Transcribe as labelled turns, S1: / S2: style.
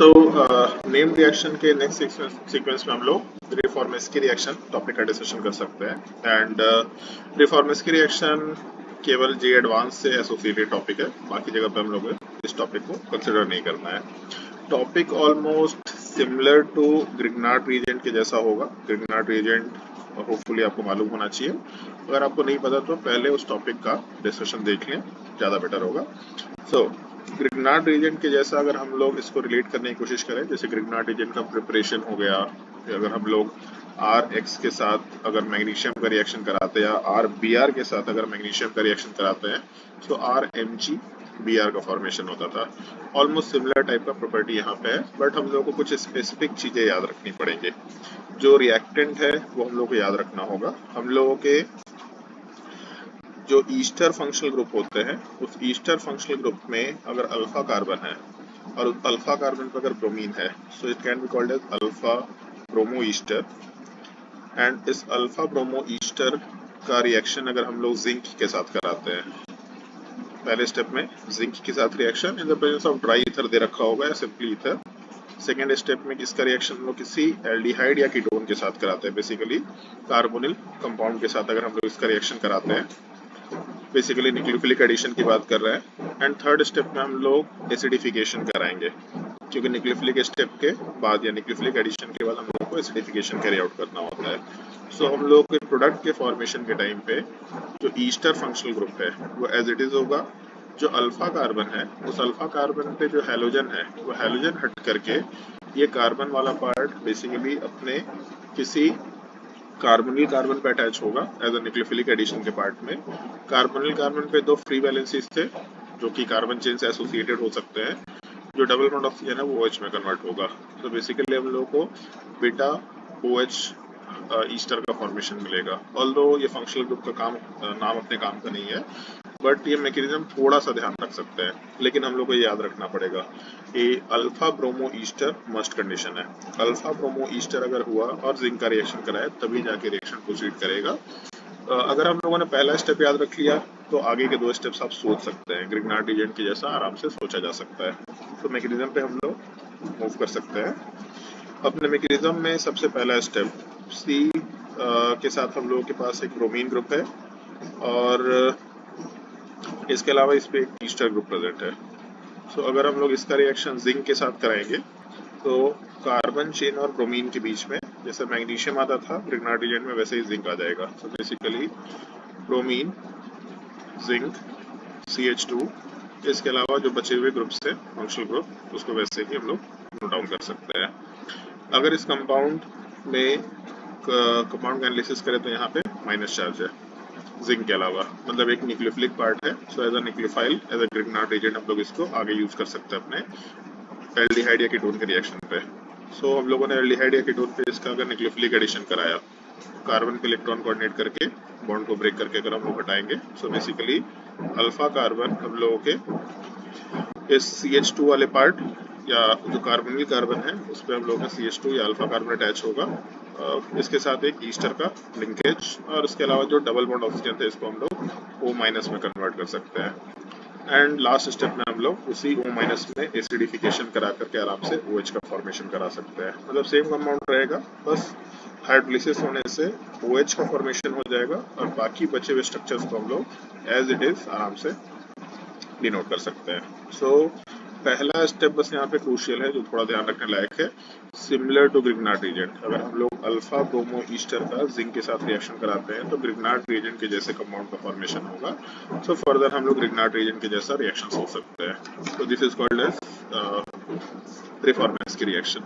S1: So name reaction के next sequence में हम लोग रिफॉर्मेस्की रिएक्शन टॉपिक का डिस्कशन कर सकते हैं। एंड रिफॉर्मेस्की रिएक्शन केवल जे एडवांस से एसोसिएटेड टॉपिक है, बाकी जगह पे हम लोग इस टॉपिक को कंसिडर नहीं करना है। Topic almost similar to Grignard reagent के जैसा होगा। ग्रिग्नार्ड रीजेंट होपफुली आपको मालूम होना चाहिए। अगर आपको नहीं पता तो पहले उस टॉपिक का डिस्कशन देख लें, ज़्यादा बेटर होगा। सो ग्रिग्नार्ड रीजेंट के जैसा अगर हम लोग इसको रिलेट करने की कोशिश करें, जैसे ग्रिग्नार्ड रीजेंट का प्रिपरेशन हो गया, अगर हम लोग RX के साथ अगर मैग्नीशियम का रिएक्शन कराते हैं या RBr के साथ अगर मैग्नीशियम का रिएक्शन कराते हैं तो RMgBr का फॉर्मेशन होता था। ऑलमोस्ट सिमिलर टाइप का प्रॉपर्टी यहाँ पे है, बट हम लोग को कुछ स्पेसिफिक चीज़ें याद रखनी पड़ेंगी। जो रिएक्टेंट है वो हम लोग को याद रखना होगा। हम लोगों के जो ईस्टर फंक्शनल ग्रुप होते हैं, उस ईस्टर फंक्शनल ग्रुप में अगर अल्फा कार्बन है और उस अल्फा कार्बन पर अगर ब्रोमीन है, so it can be called as alpha bromo ester. And इस अल्फा ब्रोमो ईस्टर का रिएक्शन अगर हम लोग जिंक के साथ कराते हैं, पहले स्टेप में जिंक के साथ reaction in the presence of dry ether दे रखा होगा या सिंपली ईथर। सेकेंड स्टेप में इसका रिएक्शन हम लोग किसी एल्डिहाइड या कीटोन के साथ कराते हैं, बेसिकली कार्बोनिल कंपाउंड के साथ अगर हम लोग इसका रिएक्शन कराते हैं, बेसिकली न्यूक्लियोफिलिक एडिशन की बात कर रहे हैं। एंड थर्ड स्टेप में हम लोग एसिडिफिकेशन कराएंगे, क्योंकि न्यूक्लियोफिलिक स्टेप के बाद या न्यूक्लियोफिलिक एडिशन के बाद हम लोग को एसिडिफिकेशन कैरी आउट करना होता है। सो हम लोग के प्रोडक्ट के फॉर्मेशन के टाइम पे जो ईस्टर फंक्शनल ग्रुप है वो एज इट इज होगा। जो अल्फा कार्बन है, उस अल्फा कार्बन पे जो हैलोजन है वो हैलोजन हट करके ये कार्बन वाला पार्ट बेसिकली अपने किसी कार्बोनिल कार्बन पे अटैच होगा एज अ न्यूक्लियोफिलिक एडिशन के पार्ट में। कार्बोनिल कार्बन पे दो फ्री वैलेंसीज थे जो कि कार्बन चेन से एसोसिएटेड हो सकते हैं। जो डबल बॉन्ड ऑक्सीजन है वो OH में कन्वर्ट होगा। तो बेसिकली हम लोगों को बीटा OH ईस्टर का फॉर्मेशन मिलेगा। ऑल्दो ये फंक्शनल ग्रुप का नाम अपने काम का नहीं है, बट ये मैकेनिज्म थोड़ा सा ध्यान रख सकते हैं, लेकिन हम लोग को ये याद रखना पड़ेगा। ये alpha bromo Easter must condition है। अल्फा ब्रोमो ईस्टर अगर हुआ और जिंक का रिएक्शन कराए तभी जाके रिएक्शन प्रोसीड करेगा। अगर हम लोगों ने पहला स्टेप याद रख लिया तो आगे के दो स्टेप्स आप सोच सकते हैं, ग्रिग्नार्ड रीजेंट के जैसा आराम से सोचा जा सकता है। तो मैकेनिज्म पे हम लोग मूव कर सकते हैं। अपने मैकेनिज्म में सबसे पहला स्टेप C के साथ हम लोगों के पास एक ब्रोमीन ग्रुप है और इसके अलावा इस पे एक ईस्टर ग्रुप प्रेजेंट है। सो अगर हम लोग इसका रिएक्शन जिंक के साथ कराएंगे तो कार्बन चेन और ब्रोमीन के बीच में जैसे मैग्नीशियम आता था ग्रिग्नार्ड रीजेंट में, वैसे ही जिंक आ जाएगा। So basically bromine, zinc, CH2, इसके अलावा जो बचे हुए ग्रुप्स थे फंक्शनल ग्रुप, उसको वैसे ही हम लोग नोट डाउन कर सकते हैं। अगर इस कंपाउंड में कंपाउंड का एनालिसिस करें तो यहाँ पे माइनस चार्ज है जिंक के अलावा, मतलब एक न्यूक्लियोफिलिक पार्ट है। So as a nucleophile, as a Grignard reagent हम लोग इसको आगे यूज कर सकते हैं अपने एल्डिहाइड या कीटोन के रिएक्शन पे। सो हम लोगों ने एल्डिहाइड या कीटोन पे इसका अगर न्यूक्लियोफिलिक एडिशन कराया, कार्बन के इलेक्ट्रॉन कोऑर्डिनेट करके बॉन्ड को ब्रेक करके अगर हम लोग हटाएंगे, सो बेसिकली अल्फा कार्बन हम लोगों के इस CH2 वाले पार्ट या जो कार्बोनिल कार्बन है उस पर हम लोगों का CH2 या अल्फा कार्बन अटैच होगा। इसके साथ एक ईस्टर का लिंकेज, और इसके अलावा जो डबल बॉन्ड ऑक्सीजन थे इसको हम लोग O- में कन्वर्ट कर सकते हैं। एंड लास्ट स्टेप में हम लोग उसी O- में एसिडिफिकेशन करा करके आराम से OH का फॉर्मेशन करा सकते हैं। मतलब सेम कंपाउंड रहेगा, बस हाइड्रोलिसिस होने से OH का फॉर्मेशन हो जाएगा और बाकी बचे हुए स्ट्रक्चर्स को हम लोग एज इट इज आराम से डिनोट कर सकते हैं। सो पहला स्टेप बस यहाँ पे क्रूशियल है जो थोड़ा ध्यान रखने लायक है। सिमिलर टू ग्रिग्नार्ड रीजेंट, अगर हम लोग अल्फा ब्रोमो ईस्टर का जिंक के साथ रिएक्शन कराते हैं तो ग्रिग्नार्ड रीजेंट के जैसे कंपाउंड का फॉर्मेशन होगा। सो फर्दर हम लोग ग्रिग्नार्ड रीजेंट के जैसा रिएक्शन हो सकते हैं। तो this is called as Reformatsky reaction.